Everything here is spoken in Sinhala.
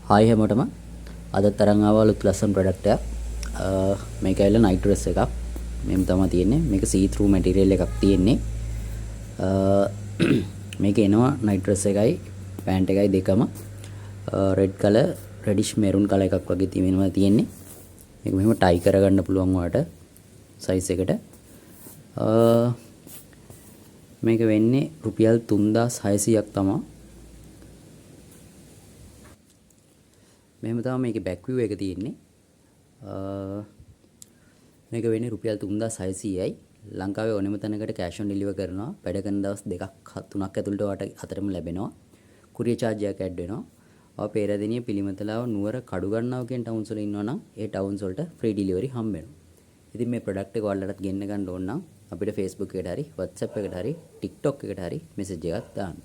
හායි හැමෝටම අද තරම් ආවලුත් ලස්සන ප්‍රොඩක්ට් එකක්. මේක ඇවිල්ලා නයිට් ඩ්‍රෙස් එකක්. මෙහෙම තමයි තියෙන්නේ. මේක සී ත්‍රූ මැටීරියල් එකක් තියෙන්නේ. මේක එනවා නයිට් ඩ්‍රෙස් එකයි පෑන්ට් එකයි දෙකම red colour reddish maroon colour එකක් වගේ තියෙන්නේ. මේක මෙහෙම ටයි කරගන්න පුළුවන් ඔයාලට සයිස් එකට. මේක වෙන්නේ රුපියල් 3600ක් තමයි. මෙහෙම තමයි මේකේ බෑක් විව් එක තියෙන්නේ. මේක වෙන්නේ රුපියල් 3600යි. ලංකාවේ ඕනෙම තැනකට කැෂ් ඔන් ඩෙලිවර් කරනවා. වැඩ කරන දවස් 2ක් 3ක් ඇතුළත ඔයාලට අතරම ලැබෙනවා. කුරියර් charge එකක් ඇඩ් වෙනවා. ඔය පේරාදෙණිය පිළිමතලාව නුවර කඩුගන්නාව කියන ටවුන්ස් වල ඉන්නවා නම් ඒ ටවුන්ස් වලට ෆ්‍රී ඩෙලිවරි හම්බ වෙනවා. ඉතින් මේ ප්‍රොඩක්ට් එක ඔයාලටත් ගෙන්න ගන්න ඕන නම් අපිට Facebook එකට හරි WhatsApp එකට හරි TikTok එකට හරි මෙසේජ් එකක් දාන්න.